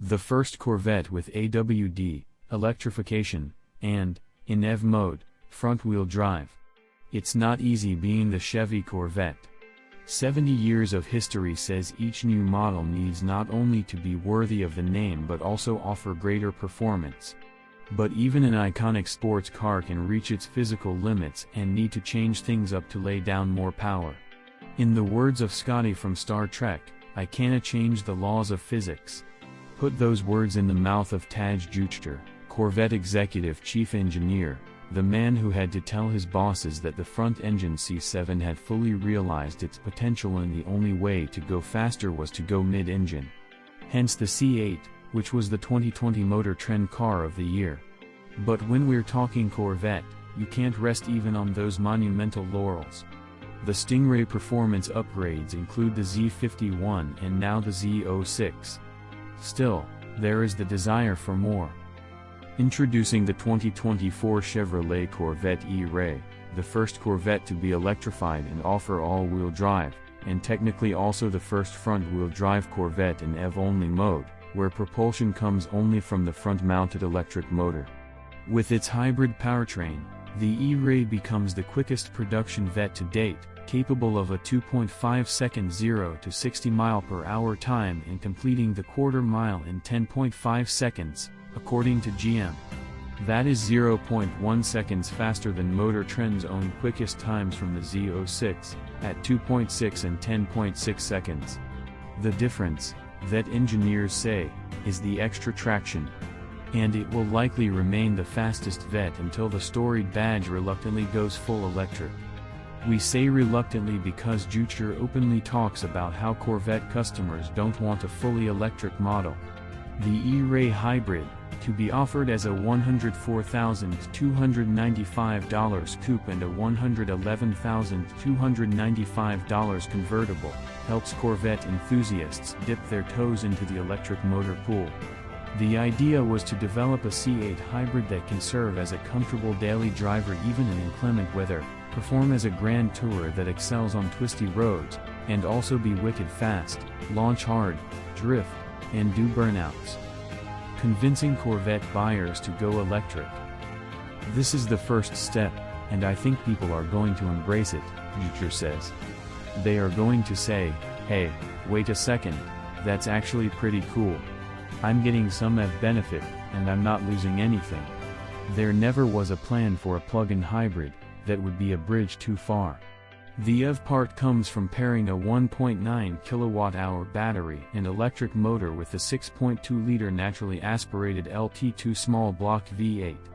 The first Corvette with AWD, electrification, and, in EV mode, front-wheel drive. It's not easy being the Chevy Corvette. 70 years of history says each new model needs not only to be worthy of the name but also offer greater performance. But even an iconic sports car can reach its physical limits and need to change things up to lay down more power. In the words of Scotty from Star Trek, "I canna change the laws of physics." Put those words in the mouth of Taj Juchter, Corvette Executive Chief Engineer, the man who had to tell his bosses that the front-engine C7 had fully realized its potential and the only way to go faster was to go mid-engine. Hence the C8, which was the 2020 Motor Trend Car of the Year. But when we're talking Corvette, you can't rest even on those monumental laurels. The Stingray performance upgrades include the Z51 and now the Z06. Still, there is the desire for more. Introducing the 2024 Chevrolet Corvette E-Ray, the first Corvette to be electrified and offer all-wheel drive, and technically also the first front-wheel drive Corvette in EV-only mode, where propulsion comes only from the front-mounted electric motor. With its hybrid powertrain, the E-Ray becomes the quickest production Vette to date, capable of a 2.5-second 0 to 60 mph time and completing the quarter mile in 10.5 seconds, according to GM. That is 0.1 seconds faster than Motor Trend's own quickest times from the Z06, at 2.6 and 10.6 seconds. The difference, that engineers say, is the extra traction. And it will likely remain the fastest Vette until the storied badge reluctantly goes full electric. We say reluctantly because Juchter openly talks about how Corvette customers don't want a fully electric model. The E-Ray Hybrid, to be offered as a $104,295 coupe and a $111,295 convertible, helps Corvette enthusiasts dip their toes into the electric motor pool. The idea was to develop a C8 hybrid that can serve as a comfortable daily driver even in inclement weather, perform as a grand tourer that excels on twisty roads, and also be wicked fast, launch hard, drift, and do burnouts. Convincing Corvette buyers to go electric. This is the first step, and I think people are going to embrace it, Juchter says. They are going to say, "Hey, wait a second, that's actually pretty cool. I'm getting some EV benefit, and I'm not losing anything." There never was a plan for a plug-in hybrid, that would be a bridge too far. The EV part comes from pairing a 1.9 kWh battery and electric motor with a 6.2-liter naturally aspirated LT2 small block V8.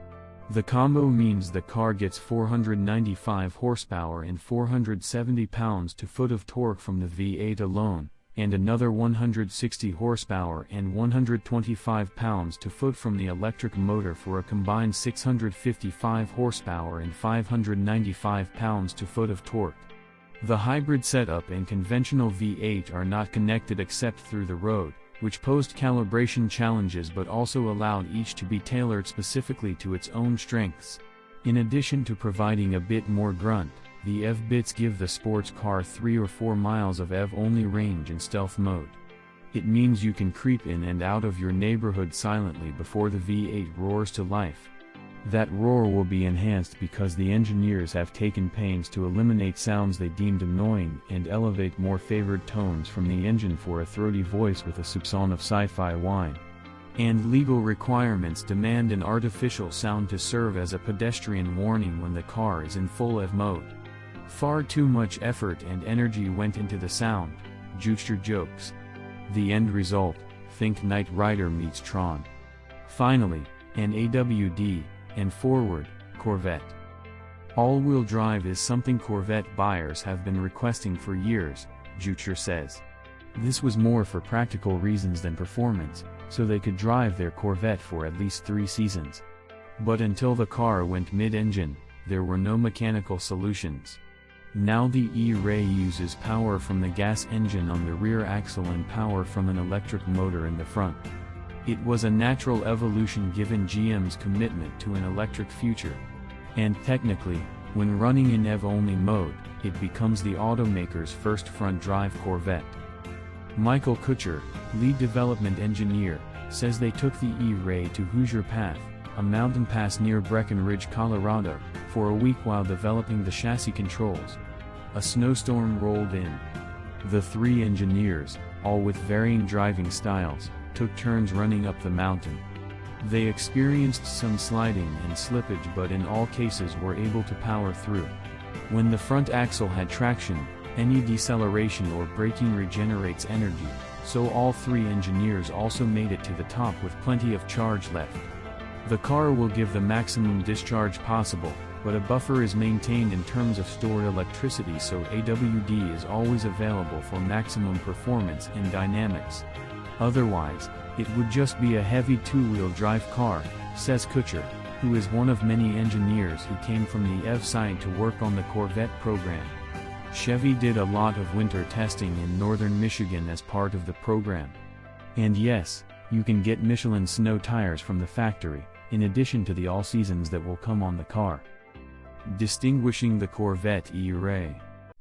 The combo means the car gets 495 horsepower and 470 pounds-to-foot of torque from the V8 alone, and another 160 horsepower and 125 pounds-to-foot from the electric motor for a combined 655 horsepower and 595 pounds-to-foot of torque. The hybrid setup and conventional V8 are not connected except through the road, which posed calibration challenges but also allowed each to be tailored specifically to its own strengths. In addition to providing a bit more grunt, the EV bits give the sports car 3 or 4 miles of EV-only range in stealth mode. It means you can creep in and out of your neighborhood silently before the V8 roars to life. That roar will be enhanced because the engineers have taken pains to eliminate sounds they deemed annoying and elevate more favored tones from the engine for a throaty voice with a soupçon of sci-fi whine. And legal requirements demand an artificial sound to serve as a pedestrian warning when the car is in full EV mode. Far too much effort and energy went into the sound, Juchter jokes. The end result, think Knight Rider meets Tron. Finally, an AWD, and forward, Corvette. All-wheel drive is something Corvette buyers have been requesting for years, Juchter says. This was more for practical reasons than performance, so they could drive their Corvette for at least 3 seasons. But until the car went mid-engine, there were no mechanical solutions. Now the E-Ray uses power from the gas engine on the rear axle and power from an electric motor in the front. It was a natural evolution given GM's commitment to an electric future. And technically, when running in EV-only mode, it becomes the automaker's first front-drive Corvette. Michael Kutcher, lead development engineer, says they took the E-Ray to Hoosier Path, a mountain pass near Breckenridge, Colorado, for a week while developing the chassis controls. A snowstorm rolled in. The three engineers, all with varying driving styles, took turns running up the mountain. They experienced some sliding and slippage, but in all cases were able to power through. When the front axle had traction, any deceleration or braking regenerates energy, so all three engineers also made it to the top with plenty of charge left. The car will give the maximum discharge possible, but a buffer is maintained in terms of stored electricity, so AWD is always available for maximum performance and dynamics. Otherwise, it would just be a heavy two-wheel drive car, says Kutcher, who is one of many engineers who came from the EV side to work on the Corvette program. Chevy did a lot of winter testing in northern Michigan as part of the program. And yes, you can get Michelin snow tires from the factory, in addition to the all-seasons that will come on the car. Distinguishing the Corvette E-Ray.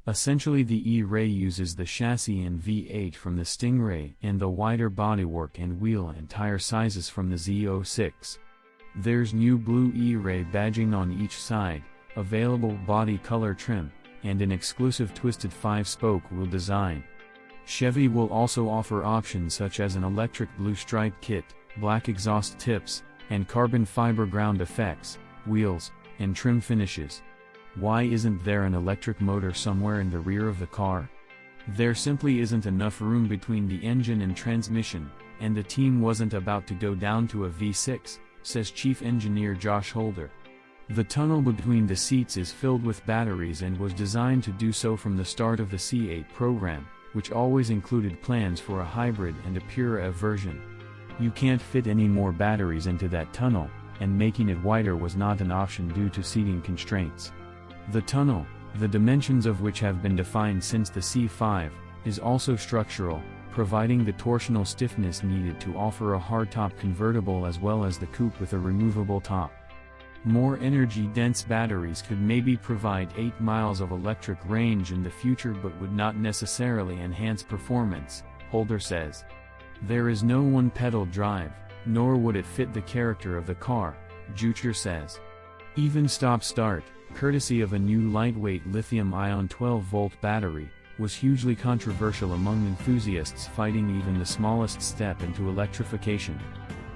Essentially, the E-Ray uses the chassis and V8 from the Stingray and the wider bodywork and wheel and tire sizes from the Z06. There's new blue E-Ray badging on each side, available body color trim, and an exclusive twisted 5-spoke wheel design. Chevy will also offer options such as an electric blue stripe kit, black exhaust tips, and carbon fiber ground effects, wheels, and trim finishes. Why isn't there an electric motor somewhere in the rear of the car? There simply isn't enough room between the engine and transmission, and the team wasn't about to go down to a V6, says Chief Engineer Josh Holder. The tunnel between the seats is filled with batteries and was designed to do so from the start of the C8 program, which always included plans for a hybrid and a pure EV version. You can't fit any more batteries into that tunnel, and making it wider was not an option due to seating constraints. The tunnel, the dimensions of which have been defined since the C5, is also structural, providing the torsional stiffness needed to offer a hardtop convertible as well as the coupe with a removable top. More energy-dense batteries could maybe provide 8 miles of electric range in the future but would not necessarily enhance performance, Holder says. There is no one-pedal drive, nor would it fit the character of the car, Jucher says. Even stop-start, courtesy of a new lightweight lithium-ion 12-volt battery, was hugely controversial among enthusiasts fighting even the smallest step into electrification.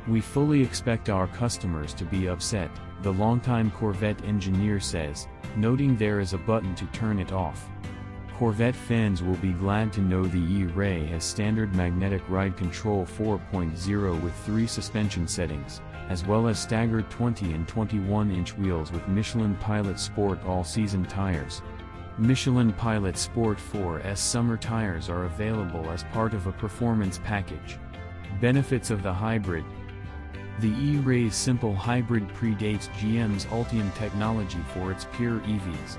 We fully expect our customers to be upset, the longtime Corvette engineer says, noting there is a button to turn it off. Corvette fans will be glad to know the E-Ray has standard magnetic ride control 4.0 with 3 suspension settings, as well as staggered 20 and 21-inch wheels with Michelin Pilot Sport all-season tires. Michelin Pilot Sport 4S summer tires are available as part of a performance package. Benefits of the hybrid. The E-Ray's simple hybrid predates GM's Ultium technology for its pure EVs.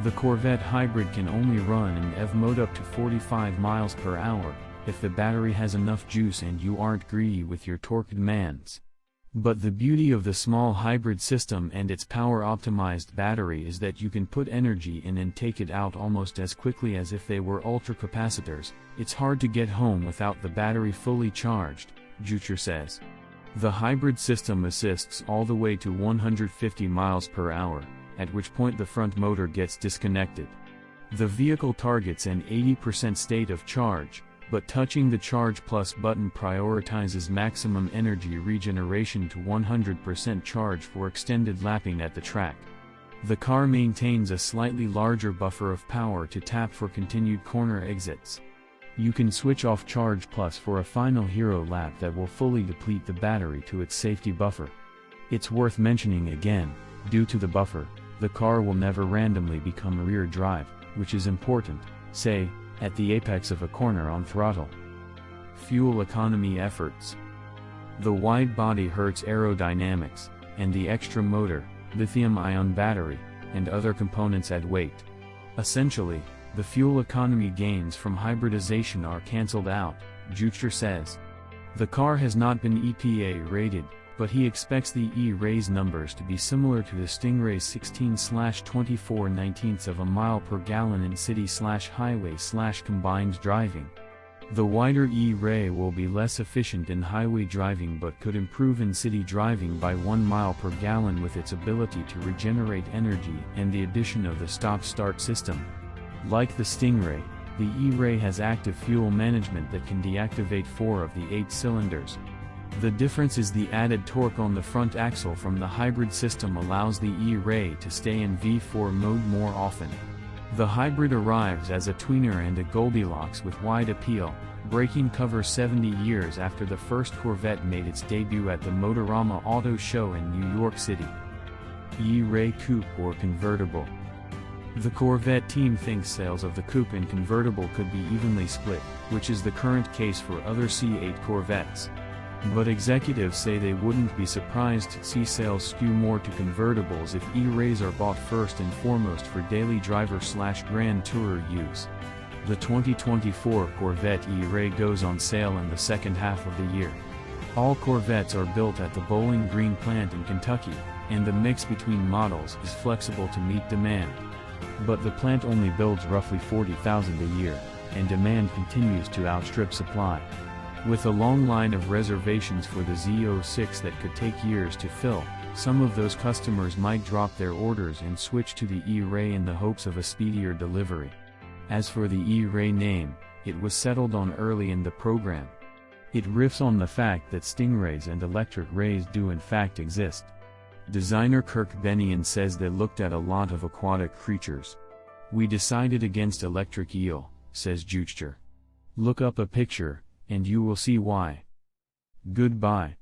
The Corvette hybrid can only run in EV mode up to 45 miles per hour, if the battery has enough juice and you aren't greedy with your torque demands. But the beauty of the small hybrid system and its power-optimized battery is that you can put energy in and take it out almost as quickly as if they were ultracapacitors. It's hard to get home without the battery fully charged, Jucher says. The hybrid system assists all the way to 150 miles per hour, at which point the front motor gets disconnected. The vehicle targets an 80% state of charge, but touching the Charge Plus button prioritizes maximum energy regeneration to 100% charge for extended lapping at the track. The car maintains a slightly larger buffer of power to tap for continued corner exits. You can switch off Charge Plus for a final hero lap that will fully deplete the battery to its safety buffer. It's worth mentioning again, due to the buffer, the car will never randomly become rear drive, which is important, say, at the apex of a corner on throttle. Fuel economy efforts. The wide body hurts aerodynamics, and the extra motor, lithium-ion battery, and other components add weight. Essentially, the fuel economy gains from hybridization are cancelled out, Jucher says. The car has not been EPA rated, but he expects the E-Ray's numbers to be similar to the Stingray's 16/24/19 of a mile per gallon in city/highway/combined driving. The wider E-Ray will be less efficient in highway driving but could improve in city driving by 1 mile per gallon with its ability to regenerate energy and the addition of the stop-start system. Like the Stingray, the E-Ray has active fuel management that can deactivate 4 of the 8 cylinders. The difference is the added torque on the front axle from the hybrid system allows the E-Ray to stay in V4 mode more often. The hybrid arrives as a tweener and a Goldilocks with wide appeal, breaking cover 70 years after the first Corvette made its debut at the Motorama Auto Show in New York City. E-Ray Coupe or Convertible. The Corvette team thinks sales of the coupe and convertible could be evenly split, which is the current case for other C8 Corvettes. But executives say they wouldn't be surprised to see sales skew more to convertibles if E-Rays are bought first and foremost for daily driver/grand tourer use. The 2024 Corvette E-Ray goes on sale in the second half of the year. All Corvettes are built at the Bowling Green plant in Kentucky, and the mix between models is flexible to meet demand. But the plant only builds roughly 40,000 a year, and demand continues to outstrip supply. With a long line of reservations for the Z06 that could take years to fill, some of those customers might drop their orders and switch to the E-Ray in the hopes of a speedier delivery. As for the E-Ray name, it was settled on early in the program. It riffs on the fact that Stingrays and electric rays do in fact exist. Designer Kirk Benion says they looked at a lot of aquatic creatures. "We decided against electric eel," says Juchter. "Look up a picture, and you will see why." Goodbye.